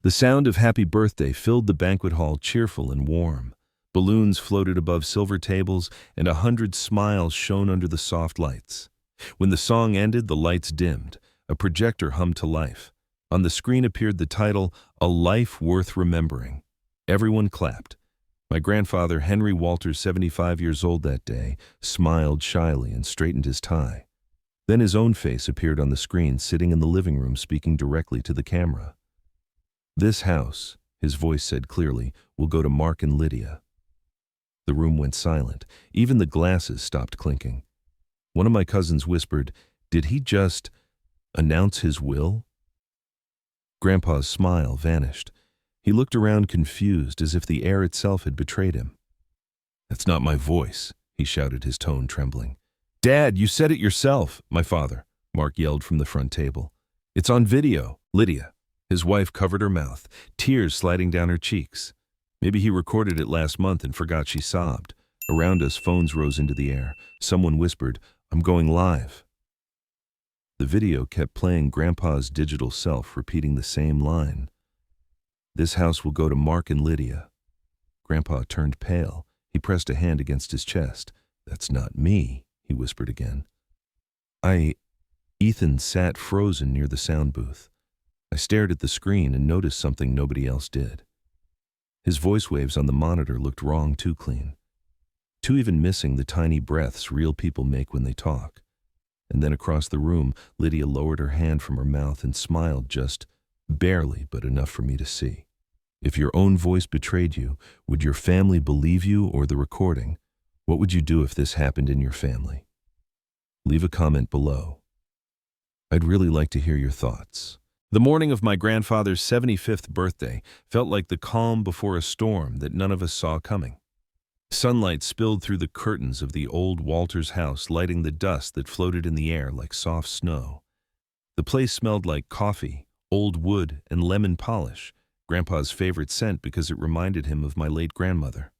The sound of happy birthday filled the banquet hall, cheerful and warm. Balloons floated above silver tables, and 100 smiles shone under the soft lights. When the song ended, the lights dimmed. A projector hummed to life. On the screen appeared the title, A Life Worth Remembering. Everyone clapped. My grandfather, Henry Walters, 75 years old that day, smiled shyly and straightened his tie. Then his own face appeared on the screen, sitting in the living room, speaking directly to the camera. "This house," his voice said clearly, "will go to Mark and Lydia." The room went silent. Even the glasses stopped clinking. One of my cousins whispered, "Did he just announce his will?" Grandpa's smile vanished. He looked around confused, as if the air itself had betrayed him. "That's not my voice," he shouted, his tone trembling. "Dad, you said it yourself." "My father," Mark yelled from the front table. "It's on video." "Lydia." His wife covered her mouth, tears sliding down her cheeks. Maybe he recorded it last month and forgot, she sobbed. Around us, phones rose into the air. Someone whispered, "I'm going live." The video kept playing, Grandpa's digital self repeating the same line. "This house will go to Mark and Lydia." Grandpa turned pale. He pressed a hand against his chest. "That's not me," he whispered again. Ethan sat frozen near the sound booth. I stared at the screen and noticed something nobody else did. His voice waves on the monitor looked wrong, too clean. Too even missing the tiny breaths real people make when they talk. And then across the room, Lydia lowered her hand from her mouth and smiled, just barely, but enough for me to see. "If your own voice betrayed you, would your family believe you or the recording? What would you do if this happened in your family? Leave a comment below. I'd really like to hear your thoughts." The morning of my grandfather's 75th birthday felt like the calm before a storm that none of us saw coming. Sunlight spilled through the curtains of the old Walters house, lighting the dust that floated in the air like soft snow. The place smelled like coffee, old wood, and lemon polish, Grandpa's favorite scent because it reminded him of my late grandmother.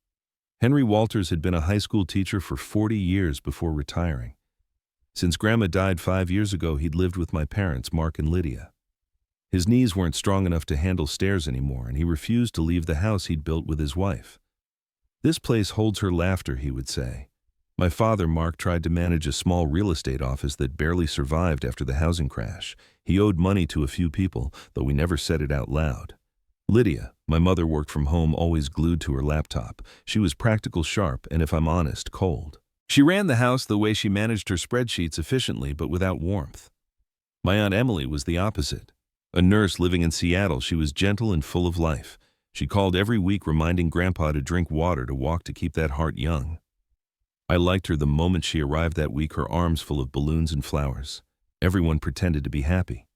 Henry Walters had been a high school teacher for 40 years before retiring. Since Grandma died 5 years ago, he'd lived with my parents, Mark and Lydia. His knees weren't strong enough to handle stairs anymore, and he refused to leave the house he'd built with his wife. "This place holds her laughter," he would say. My father, Mark, tried to manage a small real estate office that barely survived after the housing crash. He owed money to a few people, though we never said it out loud. Lydia, my mother, worked from home, always glued to her laptop. She was practical, sharp, and if I'm honest, cold. She ran the house the way she managed her spreadsheets, efficiently but without warmth. My Aunt Emily was the opposite. A nurse living in Seattle, she was gentle and full of life. She called every week reminding Grandpa to drink water, to walk, to keep that heart young. I liked her the moment she arrived that week, her arms full of balloons and flowers. Everyone pretended to be happy.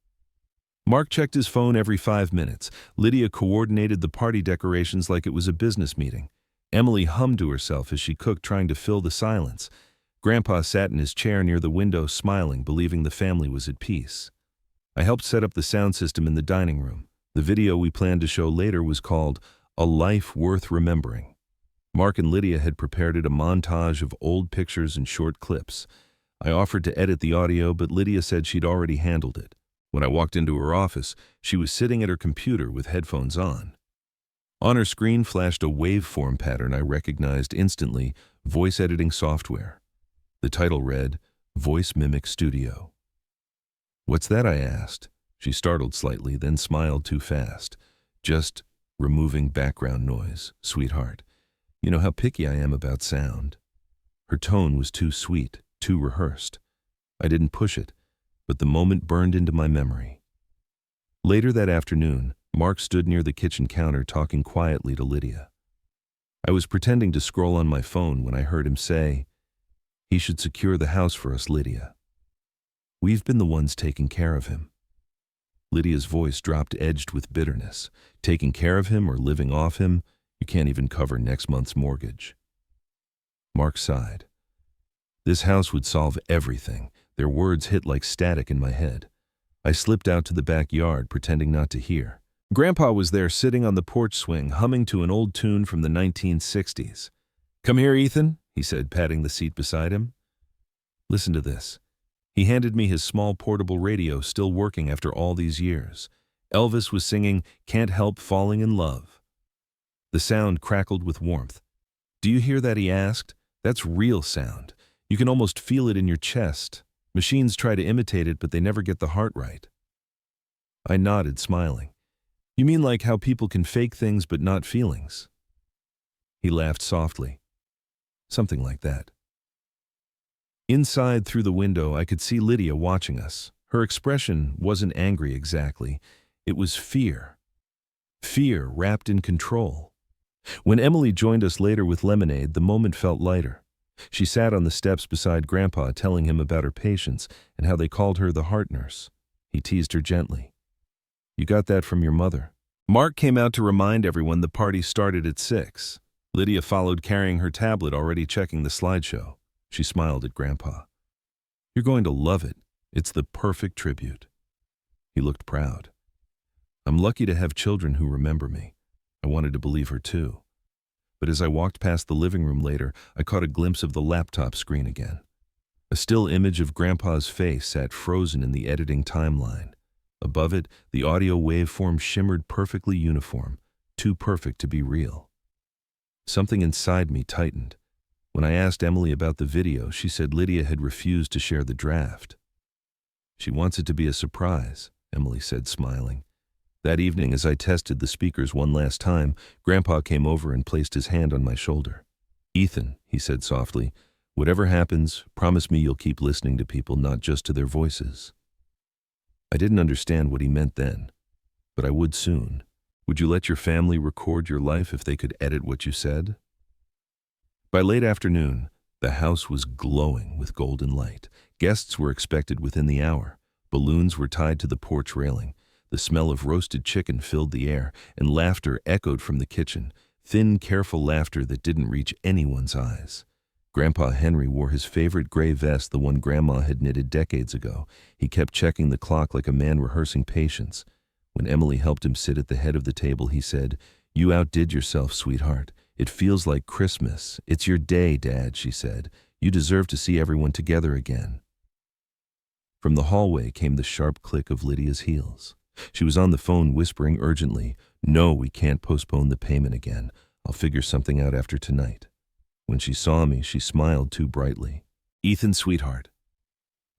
Mark checked his phone every 5 minutes. Lydia coordinated the party decorations like it was a business meeting. Emily hummed to herself as she cooked, trying to fill the silence. Grandpa sat in his chair near the window, smiling, believing the family was at peace. I helped set up the sound system in the dining room. The video we planned to show later was called A Life Worth Remembering. Mark and Lydia had prepared it, a montage of old pictures and short clips. I offered to edit the audio, but Lydia said she'd already handled it. When I walked into her office, she was sitting at her computer with headphones on. On her screen flashed a waveform pattern I recognized instantly, voice editing software. The title read, Voice Mimic Studio. "What's that?" I asked. She startled slightly, then smiled too fast. "Just removing background noise, sweetheart. You know how picky I am about sound." Her tone was too sweet, too rehearsed. I didn't push it, but the moment burned into my memory. Later that afternoon, Mark stood near the kitchen counter talking quietly to Lydia. I was pretending to scroll on my phone when I heard him say, "He should secure the house for us, Lydia. We've been the ones taking care of him." Lydia's voice dropped, edged with bitterness. "Taking care of him or living off him? You can't even cover next month's mortgage." Mark sighed. This house would solve everything. Their words hit like static in my head. I slipped out to the backyard, pretending not to hear. Grandpa was there, sitting on the porch swing, humming to an old tune from the 1960s. "Come here, Ethan," he said, patting the seat beside him. "Listen to this." He handed me his small portable radio, still working after all these years. Elvis was singing "Can't Help Falling in Love." The sound crackled with warmth. "Do you hear that?" he asked. "That's real sound. You can almost feel it in your chest. Machines try to imitate it, but they never get the heart right." I nodded, smiling. "You mean like how people can fake things but not feelings?" He laughed softly. "Something like that." Inside, through the window, I could see Lydia watching us. Her expression wasn't angry exactly. It was fear. Fear wrapped in control. When Emily joined us later with lemonade, the moment felt lighter. She sat on the steps beside Grandpa, telling him about her patients and how they called her the heart nurse. He teased her gently. "You got that from your mother." Mark came out to remind everyone the party started at 6. Lydia followed, carrying her tablet, already checking the slideshow. She smiled at Grandpa. "You're going to love it. It's the perfect tribute." He looked proud. "I'm lucky to have children who remember me." I wanted to believe her too. But as I walked past the living room later, I caught a glimpse of the laptop screen again. A still image of Grandpa's face sat frozen in the editing timeline. Above it, the audio waveform shimmered perfectly uniform, too perfect to be real. Something inside me tightened. When I asked Emily about the video, she said Lydia had refused to share the draft. "She wants it to be a surprise," Emily said, smiling. That evening, as I tested the speakers one last time, Grandpa came over and placed his hand on my shoulder. "Ethan," he said softly, "whatever happens, promise me you'll keep listening to people, not just to their voices." I didn't understand what he meant then, but I would soon. "Would you let your family record your life if they could edit what you said?" By late afternoon, the house was glowing with golden light. Guests were expected within the hour. Balloons were tied to the porch railing. The smell of roasted chicken filled the air, and laughter echoed from the kitchen, thin, careful laughter that didn't reach anyone's eyes. Grandpa Henry wore his favorite gray vest, the one Grandma had knitted decades ago. He kept checking the clock like a man rehearsing patience. When Emily helped him sit at the head of the table, he said, "You outdid yourself, sweetheart. It feels like Christmas. It's your day, Dad," she said. "You deserve to see everyone together again." From the hallway came the sharp click of Lydia's heels. She was on the phone, whispering urgently, "No, we can't postpone the payment again. I'll figure something out after tonight." When she saw me, she smiled too brightly. "Ethan, sweetheart,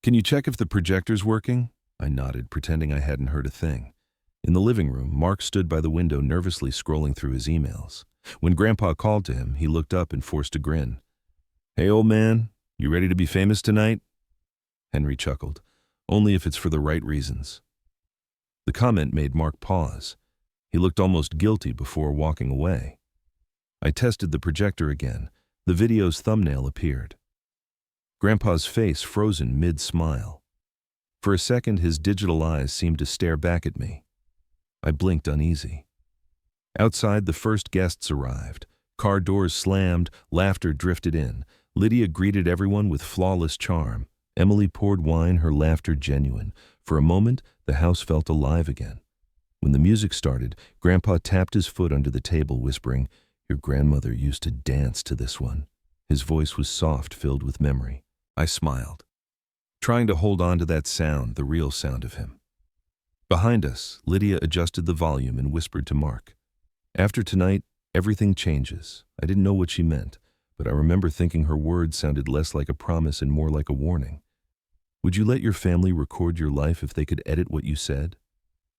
can you check if the projector's working?" I nodded, pretending I hadn't heard a thing. In the living room, Mark stood by the window, nervously scrolling through his emails. When Grandpa called to him, he looked up and forced a grin. "Hey, old man, you ready to be famous tonight?" Henry chuckled. "Only if it's for the right reasons." The comment made Mark pause. He looked almost guilty before walking away. I tested the projector again. The video's thumbnail appeared. Grandpa's face frozen mid-smile. For a second, his digital eyes seemed to stare back at me. I blinked uneasy. Outside, the first guests arrived. Car doors slammed, laughter drifted in. Lydia greeted everyone with flawless charm. Emily poured wine, her laughter genuine. For a moment, the house felt alive again. When the music started, Grandpa tapped his foot under the table, whispering, "Your grandmother used to dance to this one." His voice was soft, filled with memory. I smiled, trying to hold on to that sound, the real sound of him. Behind us, Lydia adjusted the volume and whispered to Mark, "After tonight, everything changes." I didn't know what she meant, but I remember thinking her words sounded less like a promise and more like a warning. "Would you let your family record your life if they could edit what you said?"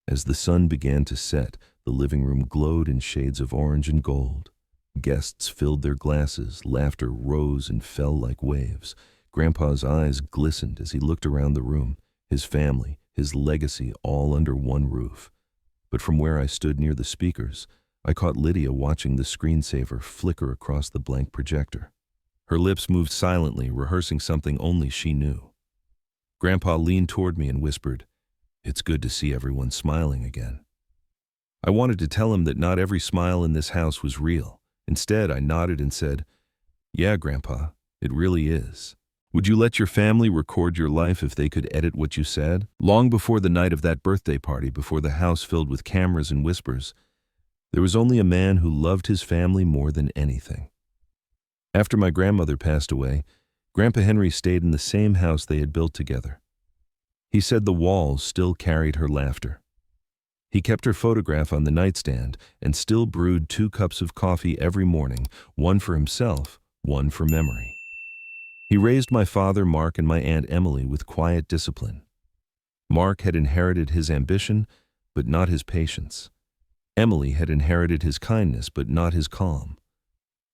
As the sun began to set, the living room glowed in shades of orange and gold. Guests filled their glasses, laughter rose and fell like waves. Grandpa's eyes glistened as he looked around the room, his family, his legacy, all under one roof. But from where I stood near the speakers, I caught Lydia watching the screensaver flicker across the blank projector. Her lips moved silently, rehearsing something only she knew. Grandpa leaned toward me and whispered, "It's good to see everyone smiling again." I wanted to tell him that not every smile in this house was real. Instead, I nodded and said, "Yeah, Grandpa, it really is." "Would you let your family record your life if they could edit what you said?" Long before the night of that birthday party, before the house filled with cameras and whispers, there was only a man who loved his family more than anything. After my grandmother passed away, Grandpa Henry stayed in the same house they had built together. He said the walls still carried her laughter. He kept her photograph on the nightstand and still brewed 2 cups of coffee every morning, one for himself, one for memory. He raised my father, Mark, and my Aunt Emily with quiet discipline. Mark had inherited his ambition, but not his patience. Emily had inherited his kindness, but not his calm.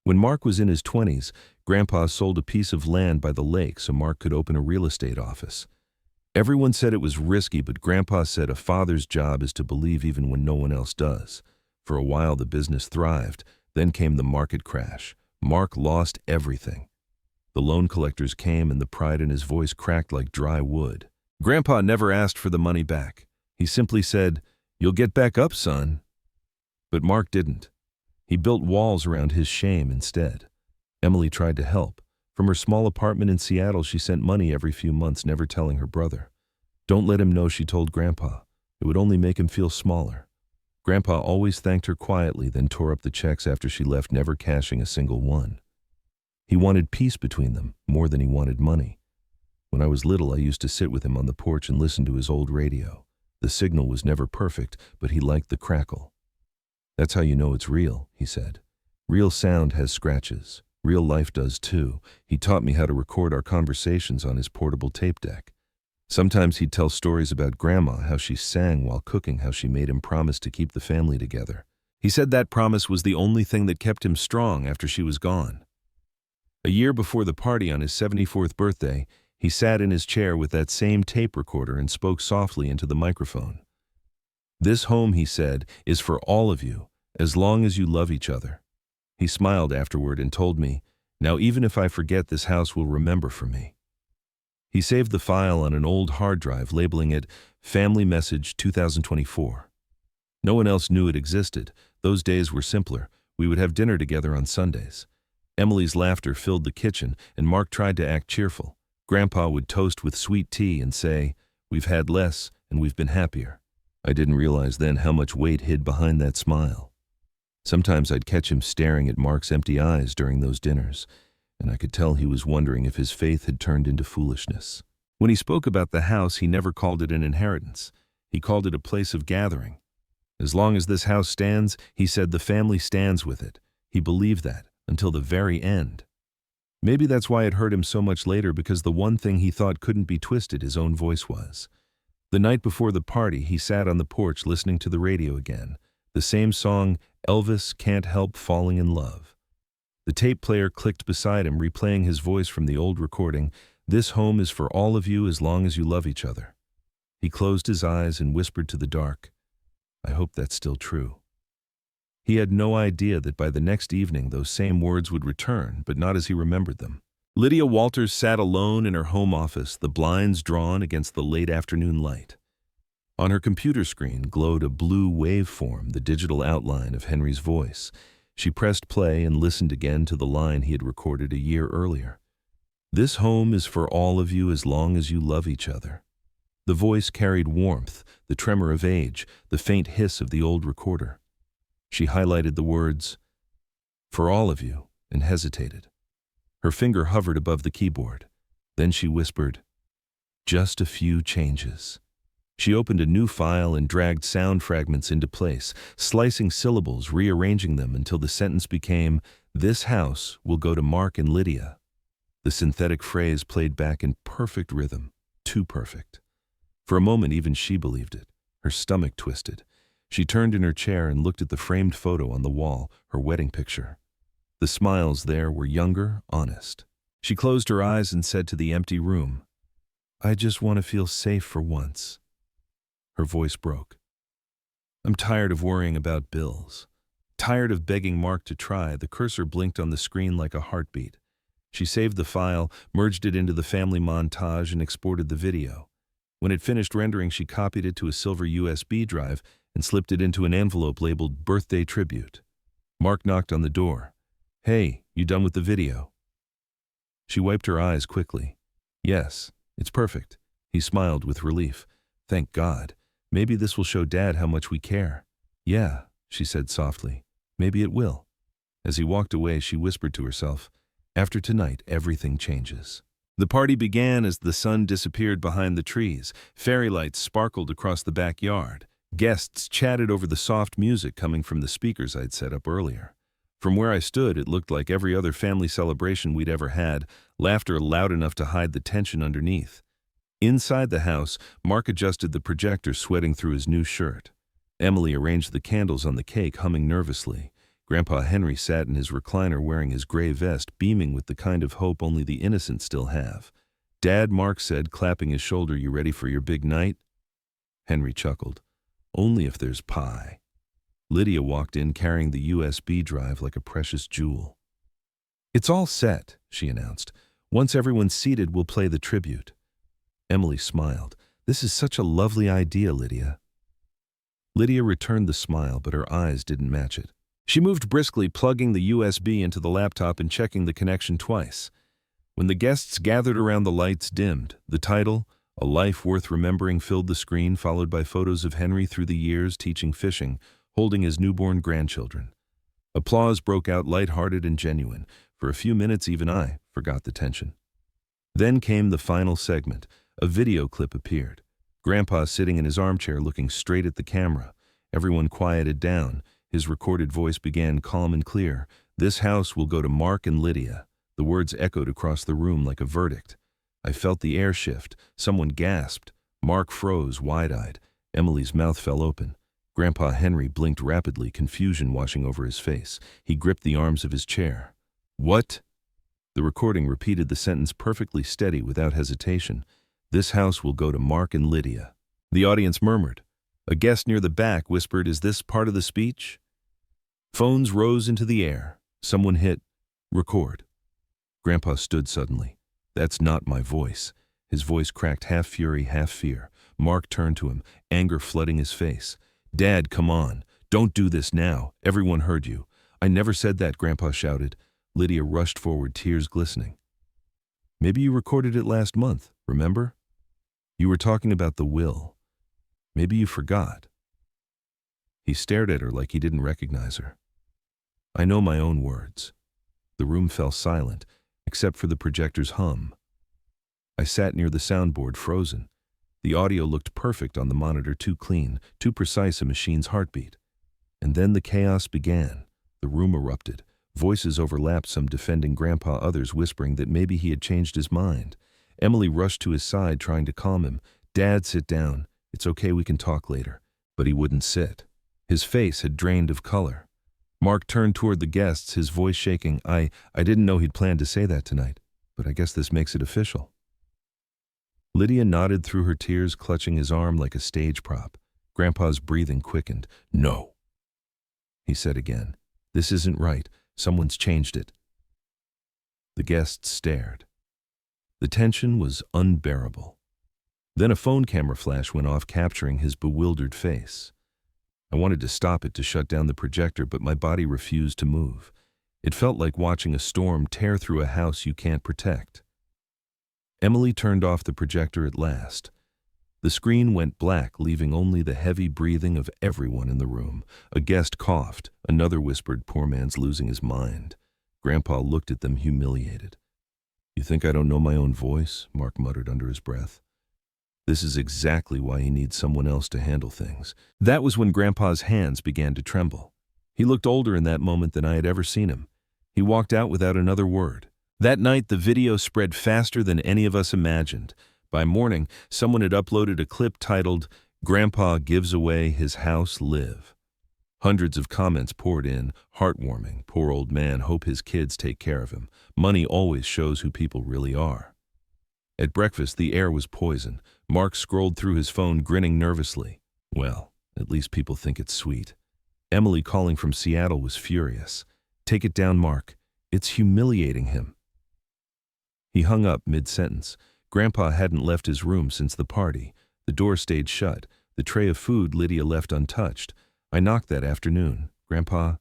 When Mark was in his 20s, Grandpa sold a piece of land by the lake so Mark could open a real estate office. Everyone said it was risky, but Grandpa said a father's job is to believe even when no one else does. For a while the business thrived, then came the market crash. Mark lost everything. The loan collectors came and the pride in his voice cracked like dry wood. Grandpa never asked for the money back. He simply said, "You'll get back up, son." But Mark didn't. He built walls around his shame instead. Emily tried to help. From her small apartment in Seattle, she sent money every few months, never telling her brother. "Don't let him know," she told Grandpa. "It would only make him feel smaller." Grandpa always thanked her quietly, then tore up the checks after she left, never cashing a single one. He wanted peace between them, more than he wanted money. When I was little, I used to sit with him on the porch and listen to his old radio. The signal was never perfect, but he liked the crackle. "That's how you know it's real," he said. "Real sound has scratches. Real life does too." He taught me how to record our conversations on his portable tape deck. Sometimes he'd tell stories about Grandma, how she sang while cooking, how she made him promise to keep the family together. He said that promise was the only thing that kept him strong after she was gone. A year before the party on his 74th birthday, he sat in his chair with that same tape recorder and spoke softly into the microphone. "This home," he said, "is for all of you, as long as you love each other." He smiled afterward and told me, "Now even if I forget, this house will remember for me." He saved the file on an old hard drive, labeling it Family Message 2024. No one else knew it existed. Those days were simpler. We would have dinner together on Sundays. Emily's laughter filled the kitchen, and Mark tried to act cheerful. Grandpa would toast with sweet tea and say, "We've had less, and we've been happier." I didn't realize then how much weight hid behind that smile. Sometimes I'd catch him staring at Mark's empty eyes during those dinners, and I could tell he was wondering if his faith had turned into foolishness. When he spoke about the house, he never called it an inheritance. He called it a place of gathering. "As long as this house stands," he said, "the family stands with it." He believed that, until the very end. Maybe that's why it hurt him so much later, because the one thing he thought couldn't be twisted, his own voice was. The night before the party, he sat on the porch listening to the radio again. The same song, Elvis, "Can't Help Falling in Love." The tape player clicked beside him, replaying his voice from the old recording, "This home is for all of you as long as you love each other." He closed his eyes and whispered to the dark, "I hope that's still true." He had no idea that by the next evening those same words would return, but not as he remembered them. Lydia Walters sat alone in her home office, the blinds drawn against the late afternoon light. On her computer screen glowed a blue waveform, the digital outline of Henry's voice. She pressed play and listened again to the line he had recorded a year earlier. "This home is for all of you as long as you love each other." The voice carried warmth, the tremor of age, the faint hiss of the old recorder. She highlighted the words, "For all of you," and hesitated. Her finger hovered above the keyboard. Then she whispered, "Just a few changes." She opened a new file and dragged sound fragments into place, slicing syllables, rearranging them until the sentence became, "This house will go to Mark and Lydia." The synthetic phrase played back in perfect rhythm, too perfect. For a moment, even she believed it. Her stomach twisted. She turned in her chair and looked at the framed photo on the wall, her wedding picture. The smiles there were younger, honest. She closed her eyes and said to the empty room, "I just want to feel safe for once." Her voice broke. "I'm tired of worrying about bills. Tired of begging Mark to try." The cursor blinked on the screen like a heartbeat. She saved the file, merged it into the family montage, and exported the video. When it finished rendering, she copied it to a silver USB drive and slipped it into an envelope labeled "Birthday Tribute." Mark knocked on the door. "Hey, you done with the video?" She wiped her eyes quickly. "Yes, it's perfect." He smiled with relief. "Thank God. Maybe this will show Dad how much we care." "Yeah," she said softly. "Maybe it will." As he walked away, she whispered to herself, "After tonight, everything changes." The party began as the sun disappeared behind the trees. Fairy lights sparkled across the backyard. Guests chatted over the soft music coming from the speakers I'd set up earlier. From where I stood, it looked like every other family celebration we'd ever had, laughter loud enough to hide the tension underneath. Inside the house, Mark adjusted the projector, sweating through his new shirt. Emily arranged the candles on the cake, humming nervously. Grandpa Henry sat in his recliner wearing his gray vest, beaming with the kind of hope only the innocent still have. "Dad," Mark said, clapping his shoulder, "you ready for your big night?" Henry chuckled. "Only if there's pie." Lydia walked in carrying the USB drive like a precious jewel. "It's all set," she announced. "Once everyone's seated, we'll play the tribute." Emily smiled. "This is such a lovely idea, Lydia." Lydia returned the smile, but her eyes didn't match it. She moved briskly, plugging the USB into the laptop and checking the connection twice. When the guests gathered around, the lights dimmed. The title, "A Life Worth Remembering," filled the screen, followed by photos of Henry through the years teaching fishing, holding his newborn grandchildren. Applause broke out, light-hearted and genuine. For a few minutes, even I forgot the tension. Then came the final segment. A video clip appeared. Grandpa sitting in his armchair looking straight at the camera. Everyone quieted down. His recorded voice began calm and clear. "This house will go to Mark and Lydia." The words echoed across the room like a verdict. I felt the air shift. Someone gasped. Mark froze, wide-eyed. Emily's mouth fell open. Grandpa Henry blinked rapidly, confusion washing over his face. He gripped the arms of his chair. "What?" The recording repeated the sentence perfectly steady, without hesitation. "This house will go to Mark and Lydia." The audience murmured. A guest near the back whispered, "Is this part of the speech?" Phones rose into the air. Someone hit record. Grandpa stood suddenly. "That's not my voice." His voice cracked, half fury, half fear. Mark turned to him, anger flooding his face. "Dad, come on. Don't do this now. Everyone heard you." "I never said that," Grandpa shouted. Lydia rushed forward, tears glistening. "Maybe you recorded it last month, remember? You were talking about the will. Maybe you forgot." He stared at her like he didn't recognize her. "I know my own words." The room fell silent, except for the projector's hum. I sat near the soundboard, frozen. The audio looked perfect on the monitor, too clean, too precise a machine's heartbeat. And then the chaos began. The room erupted. Voices overlapped, some defending Grandpa, others whispering that maybe he had changed his mind. Emily rushed to his side, trying to calm him. "Dad, sit down. It's okay, we can talk later." But he wouldn't sit. His face had drained of color. Mark turned toward the guests, his voice shaking. I didn't know he'd planned to say that tonight, but I guess this makes it official." Lydia nodded through her tears, clutching his arm like a stage prop. Grandpa's breathing quickened. "No," he said again. "This isn't right. Someone's changed it." The guests stared. The tension was unbearable. Then a phone camera flash went off, capturing his bewildered face. I wanted to stop it, to shut down the projector, but my body refused to move. It felt like watching a storm tear through a house you can't protect. Emily turned off the projector at last. The screen went black, leaving only the heavy breathing of everyone in the room. A guest coughed. Another whispered, "Poor man's losing his mind." Grandpa looked at them, humiliated. "You think I don't know my own voice?" Mark muttered under his breath. "This is exactly why he needs someone else to handle things." That was when Grandpa's hands began to tremble. He looked older in that moment than I had ever seen him. He walked out without another word. That night, the video spread faster than any of us imagined. By morning, someone had uploaded a clip titled, "Grandpa Gives Away His House Live." Hundreds of comments poured in. "Heartwarming. Poor old man. Hope his kids take care of him. Money always shows who people really are." At breakfast, the air was poison. Mark scrolled through his phone, grinning nervously. Well, at least people think it's sweet. Emily, calling from Seattle, was furious. "Take it down, Mark. It's humiliating him." He hung up mid-sentence. Grandpa hadn't left his room since the party. The door stayed shut. The tray of food Lydia left untouched. I knocked that afternoon. "Grandpa?"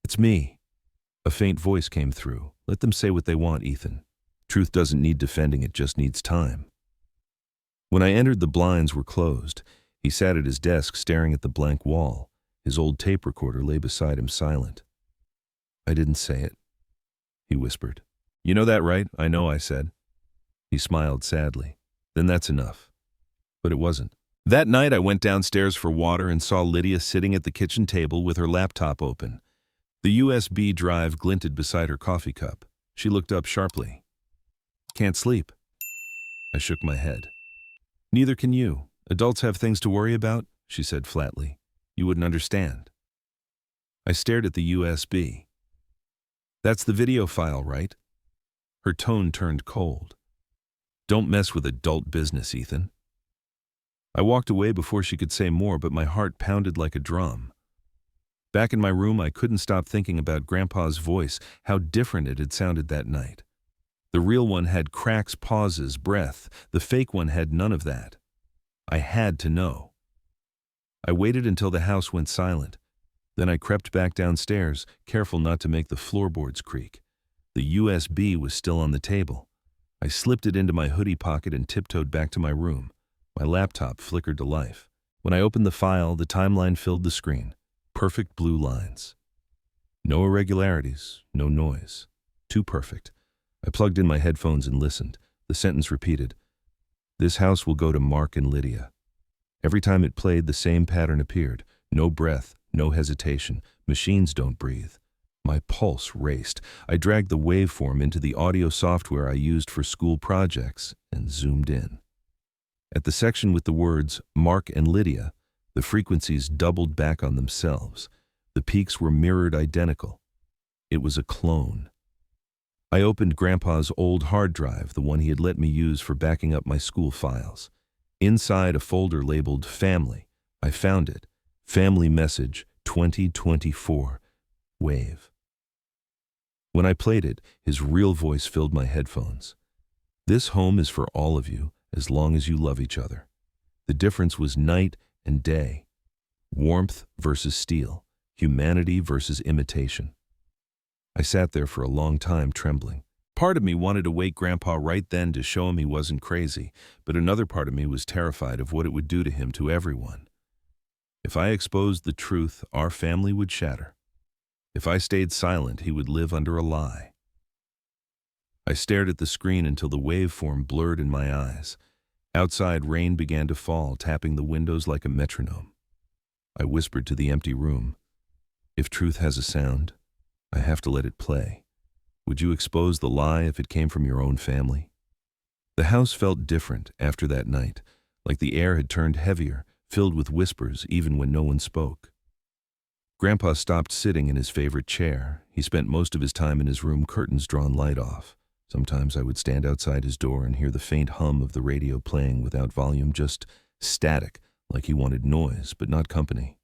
"It's me." A faint voice came through. "Let them say what they want, Ethan. Truth doesn't need defending, it just needs time." When I entered, the blinds were closed. He sat at his desk, staring at the blank wall. His old tape recorder lay beside him, silent. "I didn't say it," he whispered. "You know that, right?" "I know," I said. He smiled sadly. "Then that's enough." But it wasn't. That night I went downstairs for water and saw Lydia sitting at the kitchen table with her laptop open. The USB drive glinted beside her coffee cup. She looked up sharply. "Can't sleep." I shook my head. "Neither can you. Adults have things to worry about," she said flatly. "You wouldn't understand." I stared at the USB. "That's the video file, right?" Her tone turned cold. "Don't mess with adult business, Ethan." I walked away before she could say more, but my heart pounded like a drum. Back in my room, I couldn't stop thinking about Grandpa's voice, how different it had sounded that night. The real one had cracks, pauses, breath. The fake one had none of that. I had to know. I waited until the house went silent. Then I crept back downstairs, careful not to make the floorboards creak. The USB was still on the table. I slipped it into my hoodie pocket and tiptoed back to my room. My laptop flickered to life. When I opened the file, the timeline filled the screen. Perfect blue lines. No irregularities, no noise. Too perfect. I plugged in my headphones and listened. The sentence repeated, "This house will go to Mark and Lydia." Every time it played, the same pattern appeared. No breath, no hesitation. Machines don't breathe. My pulse raced. I dragged the waveform into the audio software I used for school projects and zoomed in. At the section with the words Mark and Lydia, the frequencies doubled back on themselves. The peaks were mirrored identical. It was a clone. I opened Grandpa's old hard drive, the one he had let me use for backing up my school files. Inside a folder labeled Family, I found it. Family Message 2024. Wave. When I played it, his real voice filled my headphones. "This home is for all of you, as long as you love each other." The difference was night and day. Warmth versus steel. Humanity versus imitation. I sat there for a long time, trembling. Part of me wanted to wake Grandpa right then to show him he wasn't crazy, but another part of me was terrified of what it would do to him, to everyone. If I exposed the truth, our family would shatter. If I stayed silent, he would live under a lie. I stared at the screen until the waveform blurred in my eyes. Outside, rain began to fall, tapping the windows like a metronome. I whispered to the empty room, "If truth has a sound, I have to let it play. Would you expose the lie if it came from your own family?" The house felt different after that night, like the air had turned heavier, filled with whispers even when no one spoke. Grandpa stopped sitting in his favorite chair. He spent most of his time in his room, curtains drawn, light off. Sometimes I would stand outside his door and hear the faint hum of the radio playing without volume, just static, like he wanted noise, but not company.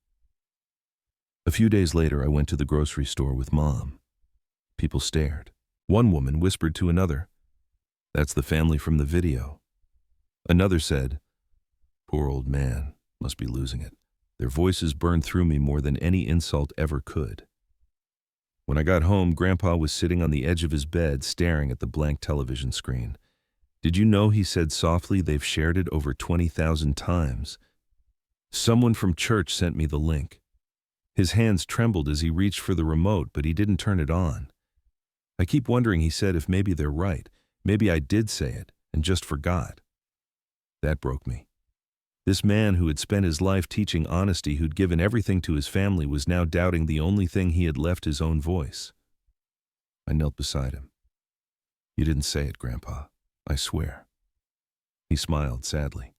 A few days later, I went to the grocery store with Mom. People stared. One woman whispered to another, "That's the family from the video." Another said, "Poor old man, must be losing it." Their voices burned through me more than any insult ever could. When I got home, Grandpa was sitting on the edge of his bed, staring at the blank television screen. "Did you know," he said softly, "they've shared it over 20,000 times. Someone from church sent me the link." His hands trembled as he reached for the remote, but he didn't turn it on. "I keep wondering," he said, "if maybe they're right. Maybe I did say it and just forgot." That broke me. This man who had spent his life teaching honesty, who'd given everything to his family, was now doubting the only thing he had left, his own voice. I knelt beside him. "You didn't say it, Grandpa. I swear." He smiled sadly.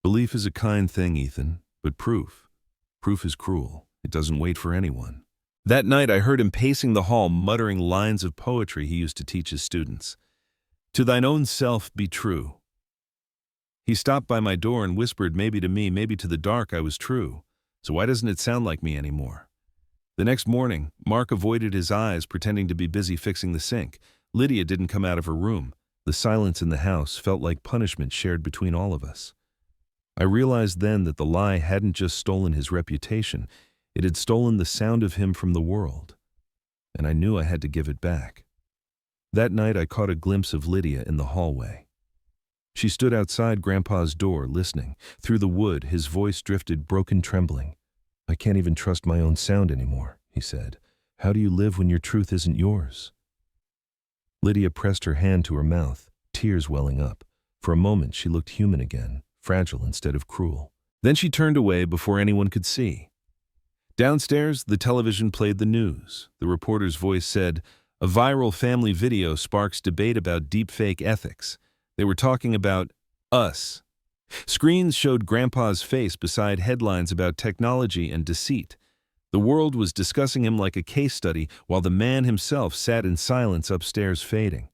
"Belief is a kind thing, Ethan, but proof is cruel. It doesn't wait for anyone." That night I heard him pacing the hall, muttering lines of poetry he used to teach his students. "To thine own self be true." He stopped by my door and whispered, maybe to me, maybe to the dark, I was true. So why doesn't it sound like me anymore? The next morning, Mark avoided his eyes, pretending to be busy fixing the sink. Lydia didn't come out of her room. The silence in the house felt like punishment shared between all of us. I realized then that the lie hadn't just stolen his reputation, it had stolen the sound of him from the world. And I knew I had to give it back. That night I caught a glimpse of Lydia in the hallway. She stood outside Grandpa's door, listening. Through the wood, his voice drifted, broken, trembling. "I can't even trust my own sound anymore," he said. "How do you live when your truth isn't yours?" Lydia pressed her hand to her mouth, tears welling up. For a moment she looked human again, fragile instead of cruel. Then she turned away before anyone could see. Downstairs, the television played the news. The reporter's voice said, "A viral family video sparks debate about deepfake ethics." They were talking about us. Screens showed Grandpa's face beside headlines about technology and deceit. The world was discussing him like a case study, while the man himself sat in silence upstairs fading.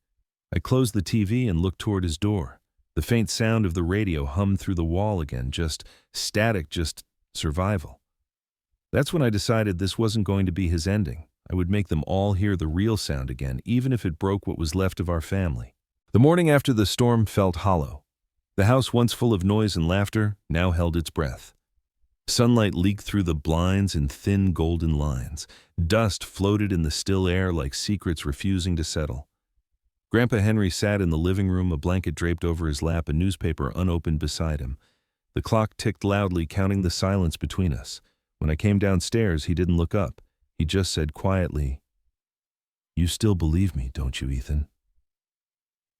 I closed the TV and looked toward his door. The faint sound of the radio hummed through the wall again, just static, just survival. That's when I decided this wasn't going to be his ending. I would make them all hear the real sound again, even if it broke what was left of our family. The morning after the storm felt hollow. The house, once full of noise and laughter, now held its breath. Sunlight leaked through the blinds in thin golden lines. Dust floated in the still air like secrets refusing to settle. Grandpa Henry sat in the living room, a blanket draped over his lap, a newspaper unopened beside him. The clock ticked loudly, counting the silence between us. When I came downstairs, he didn't look up. He just said quietly, "You still believe me, don't you, Ethan?"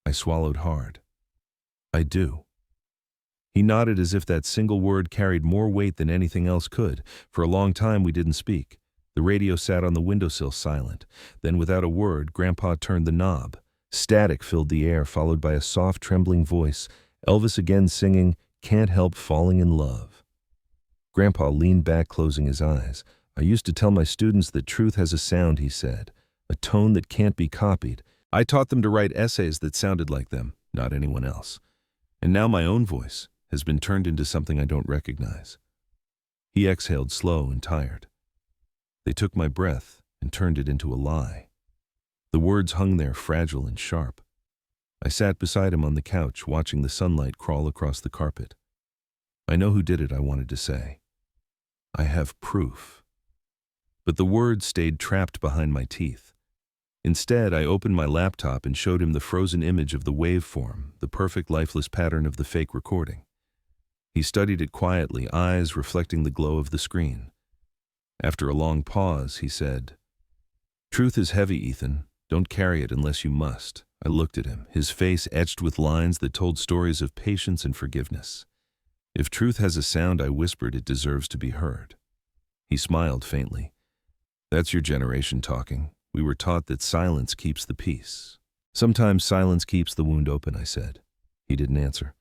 I swallowed hard. "I do." He nodded as if that single word carried more weight than anything else could. For a long time we didn't speak. The radio sat on the windowsill silent. Then without a word, Grandpa turned the knob. Static filled the air, followed by a soft, trembling voice. Elvis again singing, "Can't Help Falling in Love." Grandpa leaned back, closing his eyes. "I used to tell my students that truth has a sound," he said, "a tone that can't be copied. I taught them to write essays that sounded like them, not anyone else. And now my own voice has been turned into something I don't recognize." He exhaled, slow and tired. "They took my breath and turned it into a lie." The words hung there, fragile and sharp. I sat beside him on the couch, watching the sunlight crawl across the carpet. "I know who did it," I wanted to say. "I have proof." But the words stayed trapped behind my teeth. Instead, I opened my laptop and showed him the frozen image of the waveform, the perfect lifeless pattern of the fake recording. He studied it quietly, eyes reflecting the glow of the screen. After a long pause, he said, "Truth is heavy, Ethan. Don't carry it unless you must." I looked at him, his face etched with lines that told stories of patience and forgiveness. "If truth has a sound," I whispered, "it deserves to be heard." He smiled faintly. "That's your generation talking. We were taught that silence keeps the peace." "Sometimes silence keeps the wound open," I said. He didn't answer.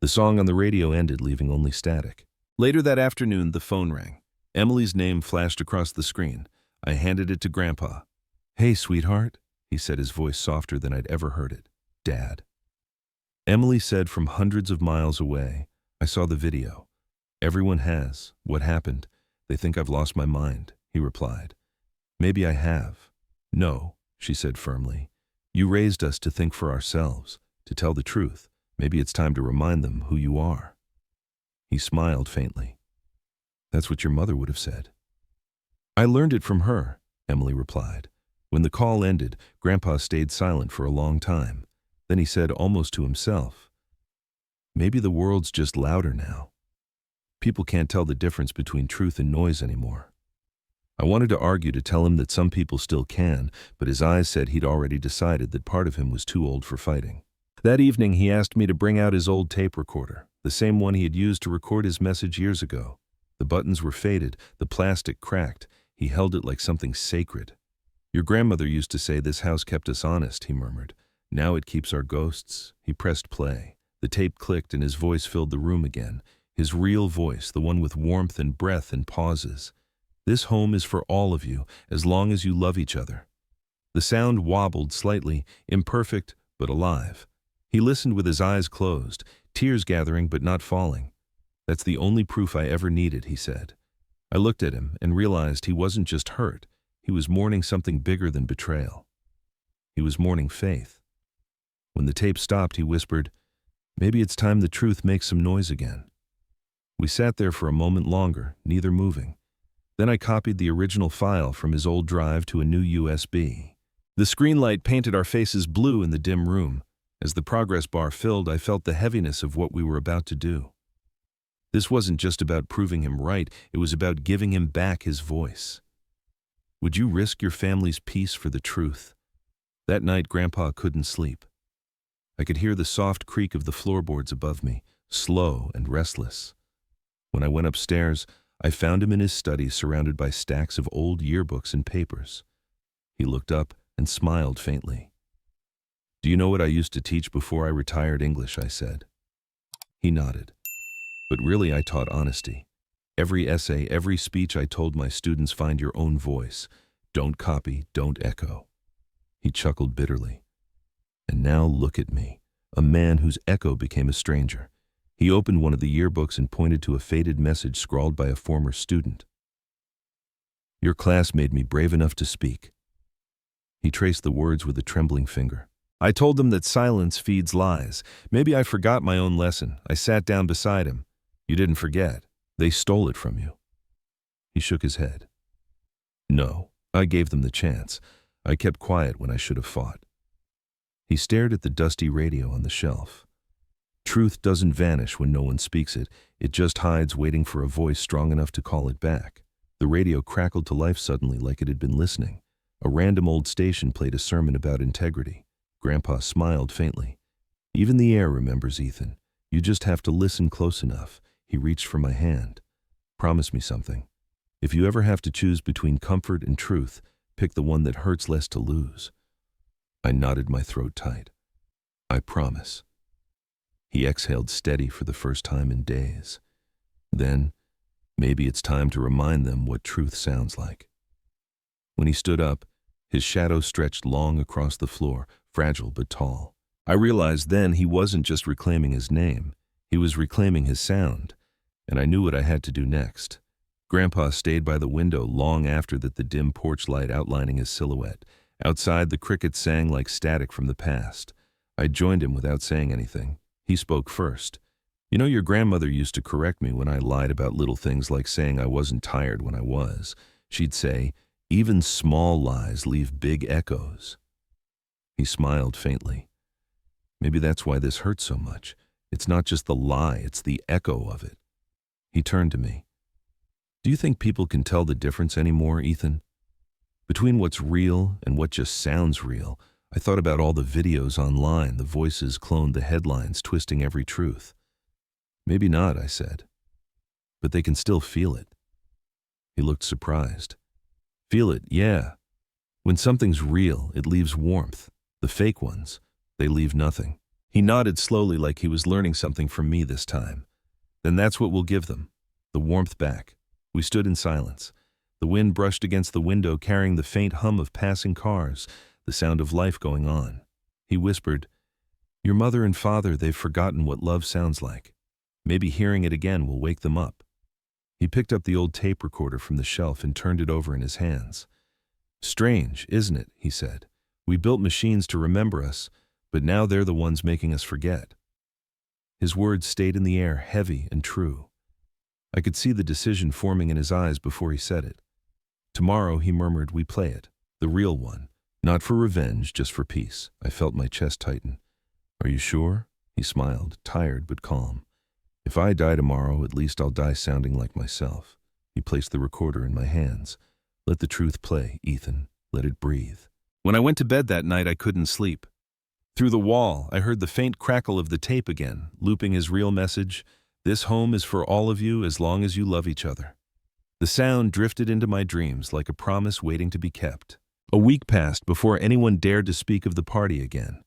The song on the radio ended, leaving only static. Later that afternoon, the phone rang. Emily's name flashed across the screen. I handed it to Grandpa. "Hey, sweetheart," he said, his voice softer than I'd ever heard it. "Dad." Emily said from hundreds of miles away, "I saw the video." "Everyone has. What happened? They think I've lost my mind," he replied. "Maybe I have." "No," she said firmly. "You raised us to think for ourselves, to tell the truth. Maybe it's time to remind them who you are." He smiled faintly. "That's what your mother would have said." "I learned it from her," Emily replied. When the call ended, Grandpa stayed silent for a long time. Then he said, almost to himself, "Maybe the world's just louder now. People can't tell the difference between truth and noise anymore." I wanted to argue, to tell him that some people still can, but his eyes said he'd already decided that part of him was too old for fighting. That evening, he asked me to bring out his old tape recorder, the same one he had used to record his message years ago. The buttons were faded, the plastic cracked. He held it like something sacred. "Your grandmother used to say this house kept us honest," he murmured. "Now it keeps our ghosts." He pressed play. The tape clicked and his voice filled the room again. His real voice, the one with warmth and breath and pauses. "This home is for all of you, as long as you love each other." The sound wobbled slightly, imperfect but alive. He listened with his eyes closed, tears gathering but not falling. "That's the only proof I ever needed," he said. I looked at him and realized he wasn't just hurt. He was mourning something bigger than betrayal. He was mourning faith. When the tape stopped, he whispered, "Maybe it's time the truth makes some noise again." We sat there for a moment longer, neither moving. Then I copied the original file from his old drive to a new USB. The screen light painted our faces blue in the dim room. As the progress bar filled, I felt the heaviness of what we were about to do. This wasn't just about proving him right, it was about giving him back his voice. Would you risk your family's peace for the truth? That night, Grandpa couldn't sleep. I could hear the soft creak of the floorboards above me, slow and restless. When I went upstairs, I found him in his study surrounded by stacks of old yearbooks and papers. He looked up and smiled faintly. "Do you know what I used to teach before I retired English?" I said. He nodded. "But really I taught honesty. Every essay, every speech I told my students, find your own voice. Don't copy, don't echo." He chuckled bitterly. And now look at me, a man whose echo became a stranger. He opened one of the yearbooks and pointed to a faded message scrawled by a former student. "Your class made me brave enough to speak." He traced the words with a trembling finger. "I told them that silence feeds lies. Maybe I forgot my own lesson. I sat down beside him. You didn't forget. They stole it from you." He shook his head. "No, I gave them the chance. I kept quiet when I should have fought." He stared at the dusty radio on the shelf. Truth doesn't vanish when no one speaks it. It just hides, waiting for a voice strong enough to call it back. The radio crackled to life suddenly, like it had been listening. A random old station played a sermon about integrity. Grandpa smiled faintly. "Even the air remembers, Ethan. You just have to listen close enough." He reached for my hand. "Promise me something. If you ever have to choose between comfort and truth, pick the one that hurts less to lose." I knotted my throat tight. "I promise." He exhaled steady for the first time in days. Then, maybe it's time to remind them what truth sounds like. When he stood up, his shadow stretched long across the floor, fragile but tall. I realized then he wasn't just reclaiming his name, he was reclaiming his sound, and I knew what I had to do next. Grandpa stayed by the window long after that, the dim porch light outlining his silhouette. Outside, the crickets sang like static from the past. I joined him without saying anything. He spoke first. "You know, your grandmother used to correct me when I lied about little things like saying I wasn't tired when I was. She'd say, 'Even small lies leave big echoes.'" He smiled faintly. "Maybe that's why this hurts so much. It's not just the lie, it's the echo of it." He turned to me. "Do you think people can tell the difference anymore, Ethan? Between what's real and what just sounds real?" I thought about all the videos online, the voices cloned, the headlines twisting every truth. "Maybe not," I said. "But they can still feel it." He looked surprised. "Feel it, yeah. When something's real, it leaves warmth. The fake ones, they leave nothing." He nodded slowly, like he was learning something from me this time. "Then that's what we'll give them, the warmth back." We stood in silence. The wind brushed against the window, carrying the faint hum of passing cars, the sound of life going on. He whispered, "Your mother and father, they've forgotten what love sounds like. Maybe hearing it again will wake them up." He picked up the old tape recorder from the shelf and turned it over in his hands. "Strange, isn't it?" he said. "We built machines to remember us, but now they're the ones making us forget." His words stayed in the air, heavy and true. I could see the decision forming in his eyes before he said it. "Tomorrow," he murmured, "we play it. The real one. Not for revenge, just for peace." I felt my chest tighten. "Are you sure?" He smiled, tired but calm. "If I die tomorrow, at least I'll die sounding like myself." He placed the recorder in my hands. "Let the truth play, Ethan. Let it breathe." When I went to bed that night, I couldn't sleep. Through the wall, I heard the faint crackle of the tape again, looping his real message. "This home is for all of you as long as you love each other." The sound drifted into my dreams like a promise waiting to be kept. A week passed before anyone dared to speak of the party again.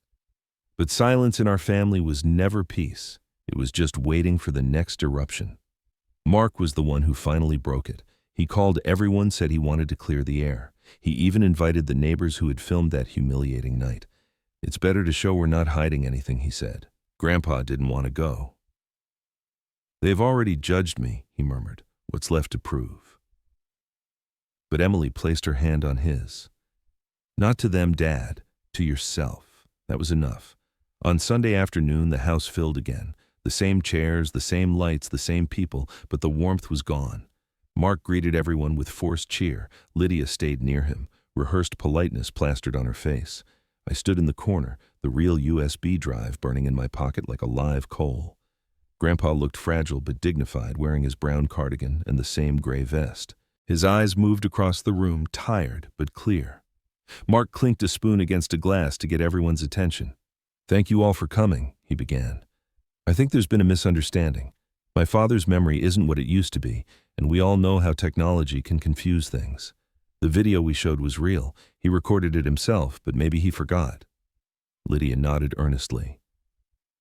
But silence in our family was never peace. It was just waiting for the next eruption. Mark was the one who finally broke it. He called everyone, said he wanted to clear the air. He even invited the neighbors who had filmed that humiliating night. "It's better to show we're not hiding anything," he said. Grandpa didn't want to go. "They've already judged me," he murmured. "What's left to prove?" But Emily placed her hand on his. "Not to them, Dad. To yourself." That was enough. On Sunday afternoon, the house filled again. The same chairs, the same lights, the same people, but the warmth was gone. Mark greeted everyone with forced cheer. Lydia stayed near him, rehearsed politeness plastered on her face. I stood in the corner, the real USB drive burning in my pocket like a live coal. Grandpa looked fragile but dignified, wearing his brown cardigan and the same gray vest. His eyes moved across the room, tired but clear. Mark clinked a spoon against a glass to get everyone's attention. "Thank you all for coming," he began. I think there's been a misunderstanding. My father's memory isn't what it used to be, and we all know how technology can confuse things. The video we showed was real. He recorded it himself, but maybe he forgot. Lydia nodded earnestly.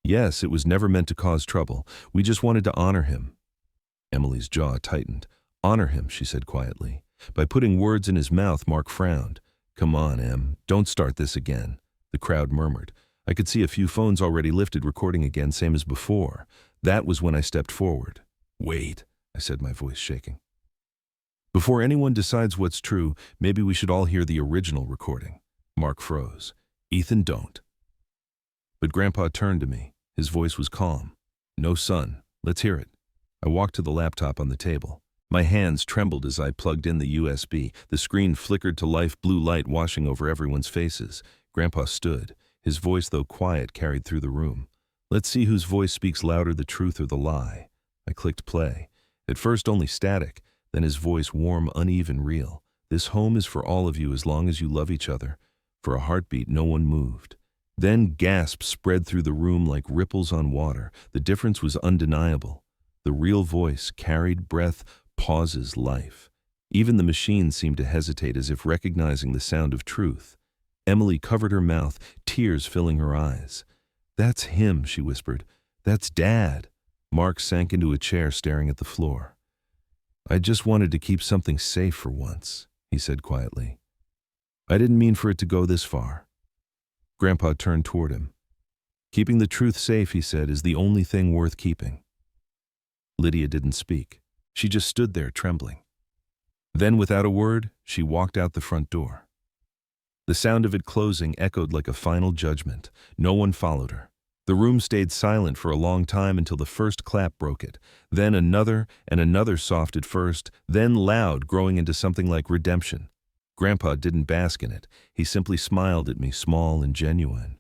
Yes, it was never meant to cause trouble. We just wanted to honor him. Emily's jaw tightened. Honor him, she said quietly. By putting words in his mouth, Mark frowned. Come on, Em, don't start this again. The crowd murmured. I could see a few phones already lifted, recording again, same as before. That was when I stepped forward. Wait, I said, my voice shaking. Before anyone decides what's true, maybe we should all hear the original recording. Mark froze. Ethan, don't. But Grandpa turned to me. His voice was calm. No, son, let's hear it. I walked to the laptop on the table. My hands trembled as I plugged in the USB. The screen flickered to life, blue light washing over everyone's faces. Grandpa stood. His voice, though quiet, carried through the room. Let's see whose voice speaks louder, the truth or the lie. I clicked play. At first only static, then his voice warm, uneven, real. This home is for all of you as long as you love each other. For a heartbeat, no one moved. Then gasps spread through the room like ripples on water. The difference was undeniable. The real voice carried breath, pauses, life. Even the machine seemed to hesitate, as if recognizing the sound of truth. Emily covered her mouth, tears filling her eyes. That's him, she whispered. That's Dad. Mark sank into a chair, staring at the floor. I just wanted to keep something safe for once, he said quietly. I didn't mean for it to go this far. Grandpa turned toward him. Keeping the truth safe, he said, is the only thing worth keeping. Lydia didn't speak. She just stood there, trembling. Then, without a word, she walked out the front door. The sound of it closing echoed like a final judgment. No one followed her. The room stayed silent for a long time until the first clap broke it. Then another and another, soft at first, then loud, growing into something like redemption. Grandpa didn't bask in it. He simply smiled at me, small and genuine.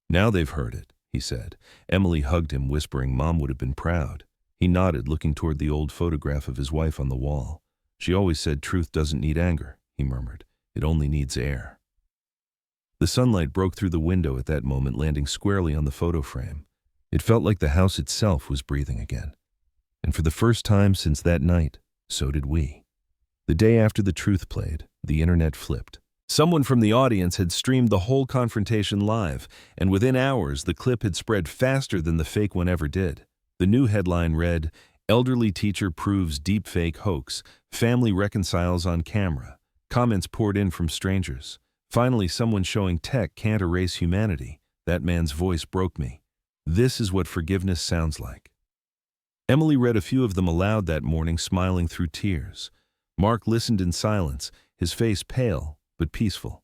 Now they've heard it, he said. Emily hugged him, whispering Mom would have been proud. He nodded, looking toward the old photograph of his wife on the wall. She always said truth doesn't need anger, he murmured. It only needs air. The sunlight broke through the window at that moment, landing squarely on the photo frame. It felt like the house itself was breathing again. And for the first time since that night, so did we. The day after the truth played, the internet flipped. Someone from the audience had streamed the whole confrontation live, and within hours the clip had spread faster than the fake one ever did. The new headline read, Elderly Teacher Proves Deepfake Hoax, Family Reconciles on Camera. Comments poured in from strangers. Finally, someone showing tech can't erase humanity. That man's voice broke me. This is what forgiveness sounds like. Emily read a few of them aloud that morning, smiling through tears. Mark listened in silence, his face pale but peaceful.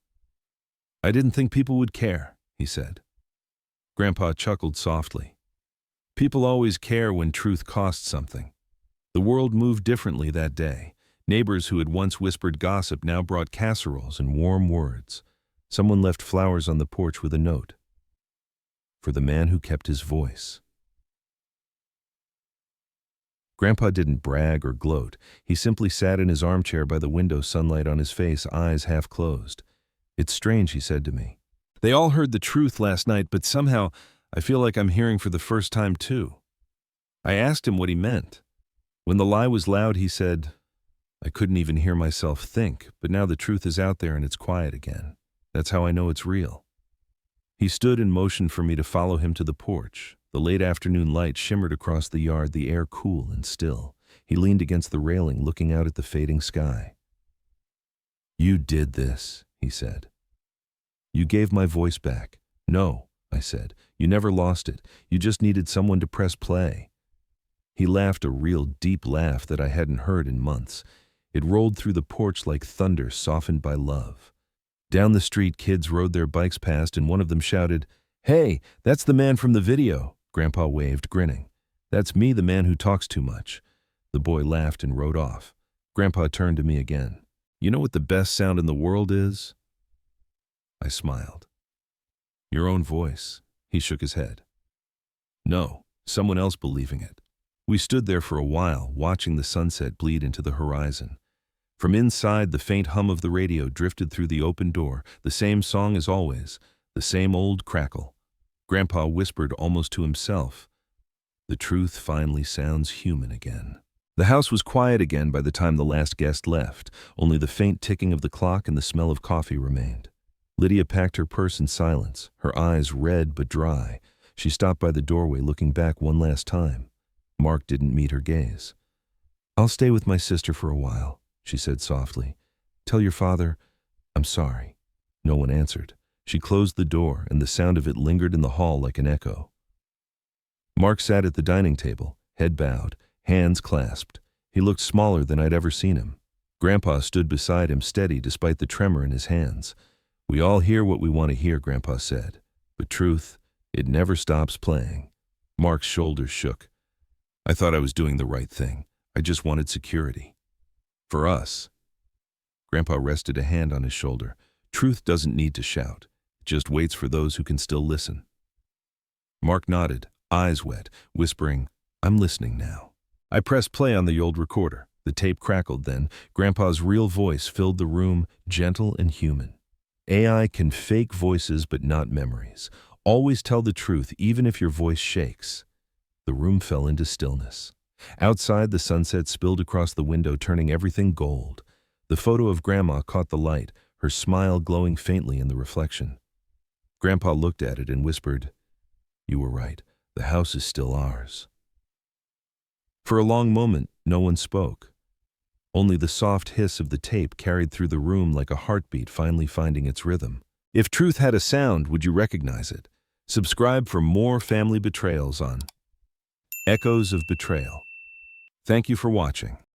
I didn't think people would care, he said. Grandpa chuckled softly. People always care when truth costs something. The world moved differently that day. Neighbors who had once whispered gossip now brought casseroles and warm words. Someone left flowers on the porch with a note. For the man who kept his voice. Grandpa didn't brag or gloat. He simply sat in his armchair by the window, sunlight on his face, eyes half closed. It's strange, he said to me. They all heard the truth last night, but somehow I feel like I'm hearing for the first time too. I asked him what he meant. When the lie was loud, he said, I couldn't even hear myself think, but now the truth is out there and it's quiet again. That's how I know it's real. He stood and motioned for me to follow him to the porch. The late afternoon light shimmered across the yard, the air cool and still. He leaned against the railing, looking out at the fading sky. You did this, he said. You gave my voice back. No, I said. You never lost it. You just needed someone to press play. He laughed, a real deep laugh that I hadn't heard in months. It rolled through the porch like thunder softened by love. Down the street, kids rode their bikes past, and one of them shouted, Hey, that's the man from the video. Grandpa waved, grinning. That's me, the man who talks too much. The boy laughed and rode off. Grandpa turned to me again. You know what the best sound in the world is? I smiled. Your own voice. He shook his head. No, someone else believing it. We stood there for a while, watching the sunset bleed into the horizon. From inside, the faint hum of the radio drifted through the open door, the same song as always, the same old crackle. Grandpa whispered almost to himself, The truth finally sounds human again. The house was quiet again by the time the last guest left. Only the faint ticking of the clock and the smell of coffee remained. Lydia packed her purse in silence, her eyes red but dry. She stopped by the doorway, looking back one last time. Mark didn't meet her gaze. "I'll stay with my sister for a while," she said softly. "Tell your father I'm sorry." No one answered. She closed the door, and the sound of it lingered in the hall like an echo. Mark sat at the dining table, head bowed, hands clasped. He looked smaller than I'd ever seen him. Grandpa stood beside him, steady despite the tremor in his hands. "We all hear what we want to hear," Grandpa said. "But truth, it never stops playing." Mark's shoulders shook. "I thought I was doing the right thing. I just wanted security. For us." Grandpa rested a hand on his shoulder. "Truth doesn't need to shout. It just waits for those who can still listen." Mark nodded, eyes wet, whispering, "I'm listening now." I pressed play on the old recorder. The tape crackled then. Grandpa's real voice filled the room, gentle and human. "AI can fake voices but not memories. Always tell the truth even if your voice shakes." The room fell into stillness. Outside, the sunset spilled across the window, turning everything gold. The photo of Grandma caught the light, her smile glowing faintly in the reflection. Grandpa looked at it and whispered, "You were right. The house is still ours." For a long moment, no one spoke. Only the soft hiss of the tape carried through the room like a heartbeat finally finding its rhythm. If truth had a sound, would you recognize it? Subscribe for more family betrayals on Echoes of Betrayal. Thank you for watching.